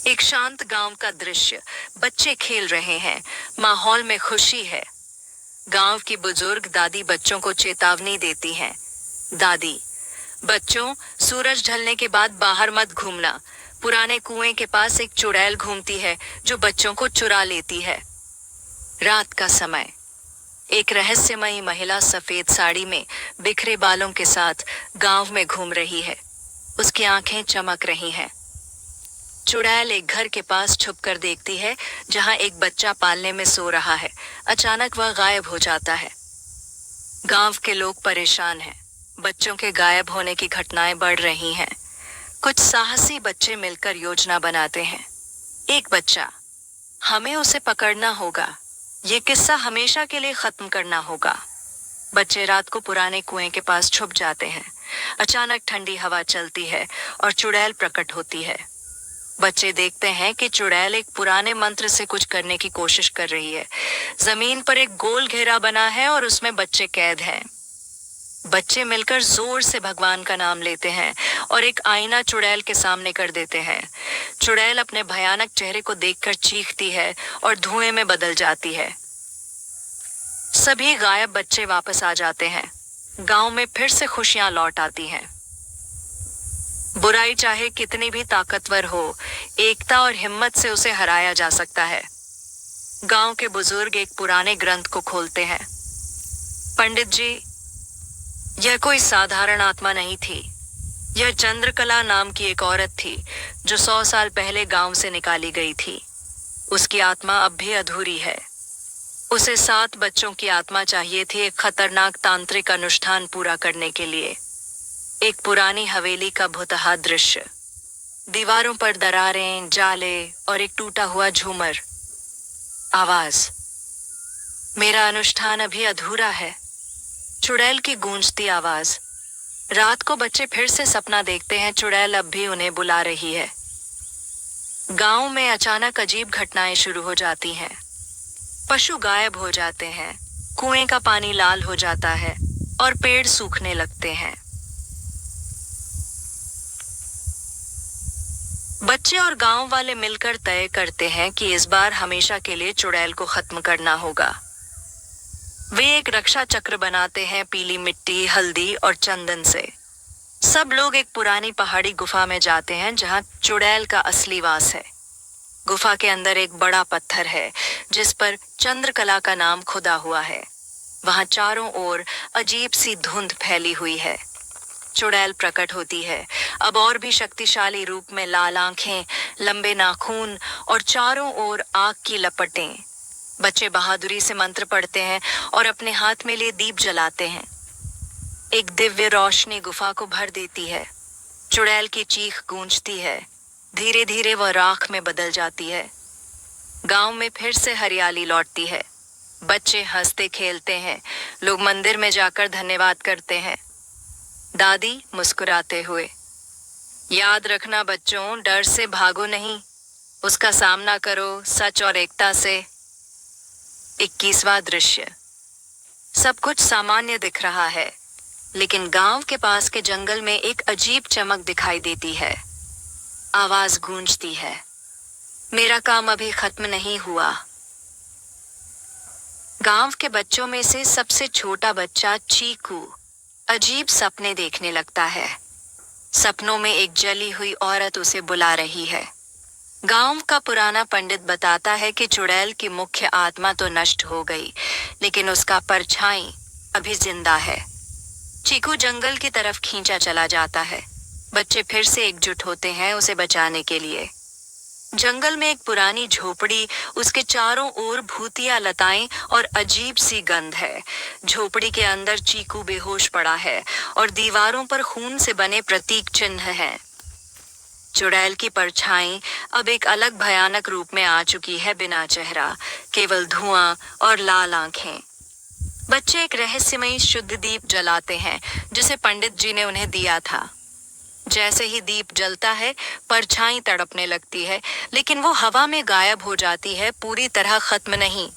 एक शांत गांव का दृश्य। बच्चे खेल रहे हैं, माहौल में खुशी है। गांव की बुजुर्ग दादी बच्चों को चेतावनी देती हैं। दादी, बच्चों, सूरज ढलने के बाद बाहर मत घूमना। पुराने कुएं के पास एक चुड़ैल घूमती है जो बच्चों को चुरा लेती है। रात का समय। एक रहस्यमयी महिला सफेद साड़ी में बिखरे बालों के साथ गांव में घूम रही है। उसकी आंखें चमक रही हैं। चुड़ैल एक घर के पास छुपकर देखती है जहां एक बच्चा पालने में सो रहा है। अचानक वह गायब हो जाता है। गांव के लोग परेशान हैं। बच्चों के गायब होने की घटनाएं बढ़ रही हैं। कुछ साहसी बच्चे मिलकर योजना बनाते हैं। एक बच्चा, हमें उसे पकड़ना होगा। ये किस्सा हमेशा के लिए खत्म करना होगा। बच्चे रात को पुराने कुएं के पास छुप जाते हैं। अचानक ठंडी हवा चलती है और चुड़ैल प्रकट होती है। बच्चे देखते हैं कि चुड़ैल एक पुराने मंत्र से कुछ करने की कोशिश कर रही है। जमीन पर एक गोल घेरा बना है और उसमें बच्चे कैद हैं। बच्चे मिलकर जोर से भगवान का नाम लेते हैं और एक आईना चुड़ैल के सामने कर देते हैं। चुड़ैल अपने भयानक चेहरे को देखकर चीखती है और धुएं में बदल जाती है। सभी गायब बच्चे वापस आ जाते हैं। गांव में फिर से खुशियां लौट आती हैं। बुराई चाहे कितनी भी ताकतवर हो, एकता और हिम्मत से उसे हराया जा सकता है। गांव के बुजुर्ग एक पुराने ग्रंथ को खोलते हैं। पंडित जी, यह कोई साधारण आत्मा नहीं थी। यह चंद्रकला नाम की एक औरत थी जो 100 साल पहले गांव से निकाली गई थी। उसकी आत्मा अब भी अधूरी है। उसे 7 बच्चों की आत्मा चाहिए थी एक खतरनाक तांत्रिक अनुष्ठान पूरा करने के लिए। एक पुरानी हवेली का भुतहा दृश्य। दीवारों पर दरारें, जाले और एक टूटा हुआ झूमर। आवाज, मेरा अनुष्ठान अभी अधूरा है। चुड़ैल की गूंजती आवाज। रात को बच्चे फिर से सपना देखते हैं। चुड़ैल अब भी उन्हें बुला रही है। गांव में अचानक अजीब घटनाएं शुरू हो जाती हैं। पशु गायब हो जाते हैं, कुएं का पानी लाल हो जाता है और पेड़ सूखने लगते हैं। बच्चे और गांव वाले मिलकर तय करते हैं कि इस बार हमेशा के लिए चुड़ैल को खत्म करना होगा। वे एक रक्षा चक्र बनाते हैं पीली मिट्टी, हल्दी और चंदन से। सब लोग एक पुरानी पहाड़ी गुफा में जाते हैं जहां चुड़ैल का असली वास है। गुफा के अंदर एक बड़ा पत्थर है जिस पर चंद्रकला का नाम खुदा हुआ है। वहां चारों ओर अजीब सी धुंध फैली हुई है। चुड़ैल प्रकट होती है, अब और भी शक्तिशाली रूप में। लाल आंखें, लंबे नाखून और चारों ओर आग की लपटें। बच्चे बहादुरी से मंत्र पढ़ते हैं और अपने हाथ में लिए दीप जलाते हैं। एक दिव्य रोशनी गुफा को भर देती है। चुड़ैल की चीख गूंजती है। धीरे धीरे वह राख में बदल जाती है। गांव में फिर से हरियाली लौटती है। बच्चे हंसते खेलते हैं। लोग मंदिर में जाकर धन्यवाद करते हैं। दादी मुस्कुराते हुए, याद रखना बच्चों, डर से भागो नहीं, उसका सामना करो सच और एकता से। 21वां दृश्य। सब कुछ सामान्य दिख रहा है, लेकिन गांव के पास के जंगल में एक अजीब चमक दिखाई देती है। आवाज गूंजती है, मेरा काम अभी खत्म नहीं हुआ। गांव के बच्चों में से सबसे छोटा बच्चा चीकू अजीब सपने देखने लगता है। सपनों में एक जली हुई औरत उसे बुला रही है। गांव का पुराना पंडित बताता है कि चुड़ैल की मुख्य आत्मा तो नष्ट हो गई, लेकिन उसका परछाई अभी जिंदा है। चीकू जंगल की तरफ खींचा चला जाता है। बच्चे फिर से एकजुट होते हैं उसे बचाने के लिए। जंगल में एक पुरानी झोपड़ी, उसके चारों ओर भूतिया लताएं और अजीब सी गंध है। झोपड़ी के अंदर चीकू बेहोश पड़ा है और दीवारों पर खून से बने प्रतीक चिन्ह हैं। चुड़ैल की परछाई अब एक अलग भयानक रूप में आ चुकी है, बिना चेहरा, केवल धुआं और लाल आंखें। बच्चे एक रहस्यमयी शुद्ध दीप जलाते हैं जिसे पंडित जी ने उन्हें दिया था। जैसे ही दीप जलता है, परछाई तड़पने लगती है, लेकिन वो हवा में गायब हो जाती है, पूरी तरह खत्म नहीं।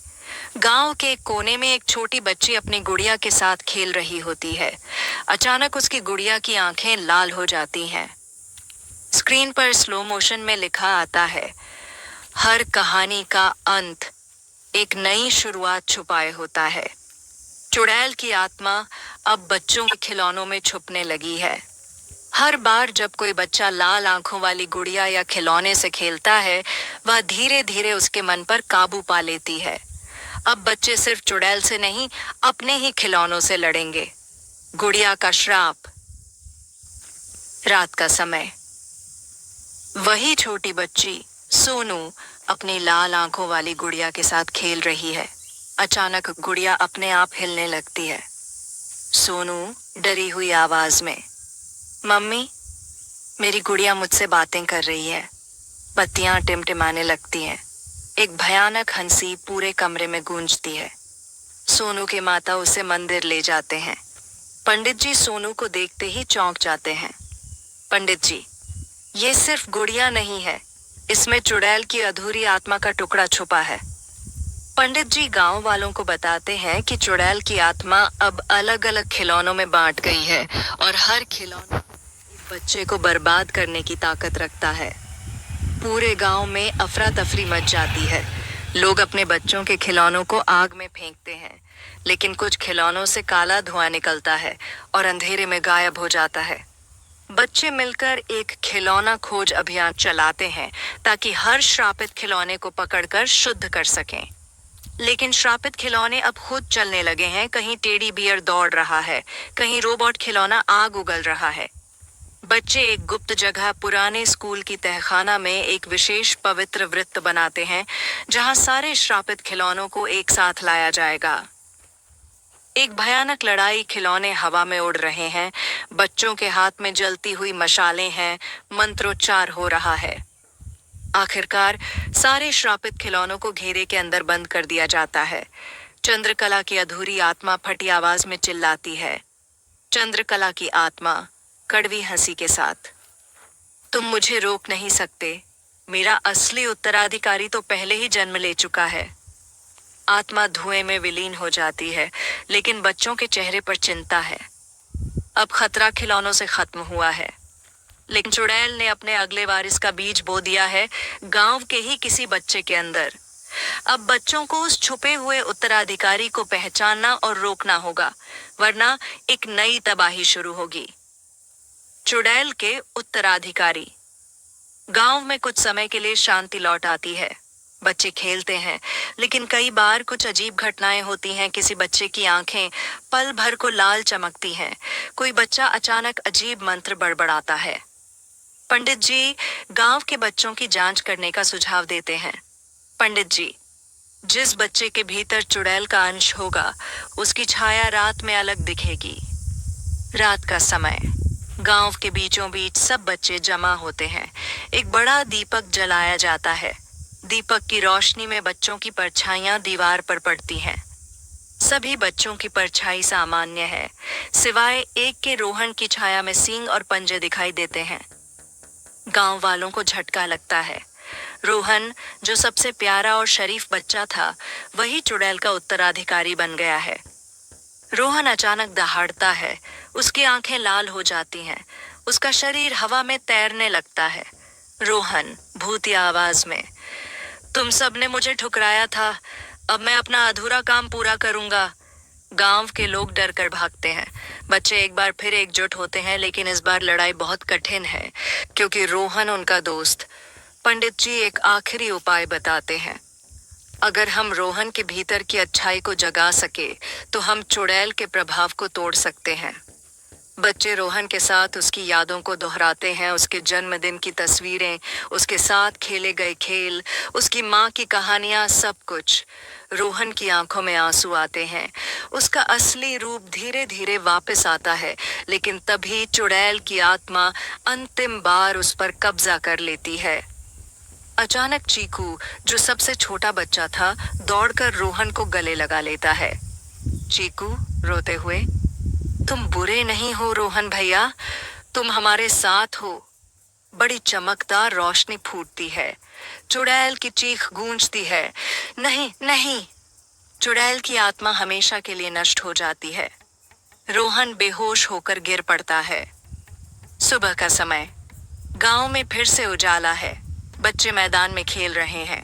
गांव के एक कोने में एक छोटी बच्ची अपनी गुड़िया के साथ खेल रही होती है। अचानक उसकी गुड़िया की आंखें लाल हो जाती हैं। स्क्रीन पर स्लो मोशन में लिखा आता है, हर कहानी का अंत एक नई शुरुआत छुपाए होता है। चुड़ैल की आत्मा अब बच्चों के खिलौनों में छुपने लगी है। हर बार जब कोई बच्चा लाल आंखों वाली गुड़िया या खिलौने से खेलता है, वह धीरे धीरे उसके मन पर काबू पा लेती है। अब बच्चे सिर्फ चुड़ैल से नहीं, अपने ही खिलौनों से लड़ेंगे। गुड़िया का श्राप। रात का समय। वही छोटी बच्ची सोनू अपनी लाल आंखों वाली गुड़िया के साथ खेल रही है। अचानक गुड़िया अपने आप हिलने लगती है। सोनू डरी हुई आवाज में, मम्मी, मेरी गुड़िया मुझसे बातें कर रही है। बत्तियां टिमटिमाने लगती हैं। एक भयानक हंसी पूरे कमरे में गूंजती है। सोनू के माता उसे मंदिर ले जाते हैं। पंडित जी सोनू को देखते ही चौंक जाते हैं। पंडित जी, ये सिर्फ गुड़िया नहीं है, इसमें चुड़ैल की अधूरी आत्मा का टुकड़ा छुपा है। पंडित जी गांव वालों को बताते हैं कि चुड़ैल की आत्मा अब अलग अलग खिलौनों में बांट गई है और हर खिलौना एक बच्चे को बर्बाद करने की ताकत रखता है। पूरे गांव में अफरा तफरी मच जाती है। लोग अपने बच्चों के खिलौनों को आग में फेंकते हैं, लेकिन कुछ खिलौनों से काला धुआं निकलता है और अंधेरे में गायब हो जाता है। बच्चे मिलकर एक खिलौना खोज अभियान चलाते हैं ताकि हर श्रापित खिलौने को पकड़कर शुद्ध कर सकें। लेकिन श्रापित खिलौने अब खुद चलने लगे हैं। कहीं टेडी बियर दौड़ रहा है, कहीं रोबोट खिलौना आग उगल रहा है। बच्चे एक गुप्त जगह पुराने स्कूल की तहखाना में एक विशेष पवित्र वृत्त बनाते हैं, जहां सारे श्रापित खिलौनों को एक साथ लाया जाएगा। एक भयानक लड़ाई, खिलौने हवा में उड़ रहे हैं, बच्चों के हाथ में जलती हुई मशालें हैं, मंत्रोच्चार हो रहा है। आखिरकार सारे श्रापित खिलौनों को घेरे के अंदर बंद कर दिया जाता है। चंद्रकला की अधूरी आत्मा फटी आवाज में चिल्लाती है। चंद्रकला की आत्मा कड़वी हंसी के साथ, तुम मुझे रोक नहीं सकते। मेरा असली उत्तराधिकारी तो पहले ही जन्म ले चुका है। आत्मा धुएं में विलीन हो जाती है, लेकिन बच्चों के चेहरे पर चिंता है। अब खतरा खिलौनों से खत्म हुआ है, लेकिन चुड़ैल ने अपने अगले वारिस का बीज बो दिया है गांव के ही किसी बच्चे के अंदर। अब बच्चों को उस छुपे हुए उत्तराधिकारी को पहचानना और रोकना होगा, वरना एक नई तबाही शुरू होगी। चुड़ैल के उत्तराधिकारी। गांव में कुछ समय के लिए शांति लौट आती है। बच्चे खेलते हैं, लेकिन कई बार कुछ अजीब घटनाएं होती हैं। किसी बच्चे की आंखें पल भर को लाल चमकती हैं। कोई बच्चा अचानक अजीब मंत्र बड़बड़ाता है। पंडित जी गांव के बच्चों की जांच करने का सुझाव देते हैं। पंडित जी, जिस बच्चे के भीतर चुड़ैल का अंश होगा, उसकी छाया रात में अलग दिखेगी। रात का समय। गांव के बीचों बीच सब बच्चे जमा होते हैं। एक बड़ा दीपक जलाया जाता है। दीपक की रोशनी में बच्चों की परछाइयां दीवार पर पड़ती हैं। सभी बच्चों की परछाई सामान्य है, सिवाय एक के रोहन की छाया में सींग और पंजे दिखाई देते हैं। गांव वालों को झटका लगता है। रोहन, जो सबसे प्यारा और शरीफ बच्चा था, वही चुड़ैल का उत्तराधिकारी बन गया है। रोहन अचानक दहाड़ता है। उसकी आंखें लाल हो जाती हैं। उसका शरीर हवा में तैरने लगता है। रोहन भूतिया आवाज में, तुम सबने मुझे ठुकराया था, अब मैं अपना अधूरा काम पूरा करूंगा। गांव के लोग डर कर भागते हैं। बच्चे एक बार फिर एकजुट होते हैं, लेकिन इस बार लड़ाई बहुत कठिन है, क्योंकि रोहन उनका दोस्त। पंडित जी एक आखिरी उपाय बताते हैं। अगर हम रोहन के भीतर की अच्छाई को जगा सके, तो हम चुड़ैल के प्रभाव को तोड़ सकते हैं। बच्चे रोहन के साथ उसकी यादों को दोहराते हैं, उसके जन्मदिन की तस्वीरें, उसके साथ खेले गए खेल, उसकी माँ की कहानियां, सब कुछ। रोहन की आंखों में आंसू आते हैं। उसका असली रूप धीरे धीरे वापस आता है, लेकिन तभी चुड़ैल की आत्मा अंतिम बार उस पर कब्जा कर लेती है। अचानक चीकू, जो सबसे छोटा बच्चा था, दौड़कर रोहन को गले लगा लेता है। चीकू रोते हुए, तुम बुरे नहीं हो रोहन भैया, तुम हमारे साथ हो। बड़ी चमकदार रोशनी फूटती है। चुड़ैल की चीख गूंजती है, नहीं नहीं। चुड़ैल की आत्मा हमेशा के लिए नष्ट हो जाती है। रोहन बेहोश होकर गिर पड़ता है। सुबह का समय। गांव में फिर से उजाला है। बच्चे मैदान में खेल रहे हैं।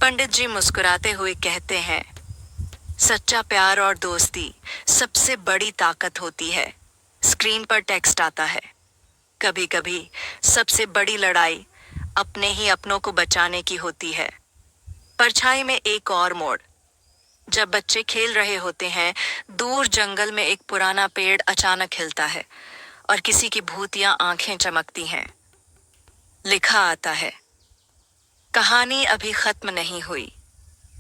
पंडित जी मुस्कुराते हुए कहते हैं, सच्चा प्यार और दोस्ती सबसे बड़ी ताकत होती है। स्क्रीन पर टेक्स्ट आता है, कभी कभी सबसे बड़ी लड़ाई अपने ही अपनों को बचाने की होती है। परछाई में एक और मोड़। जब बच्चे खेल रहे होते हैं, दूर जंगल में एक पुराना पेड़ अचानक हिलता है और किसी की भूतिया आंखें चमकती हैं। लिखा आता है, कहानी अभी खत्म नहीं हुई।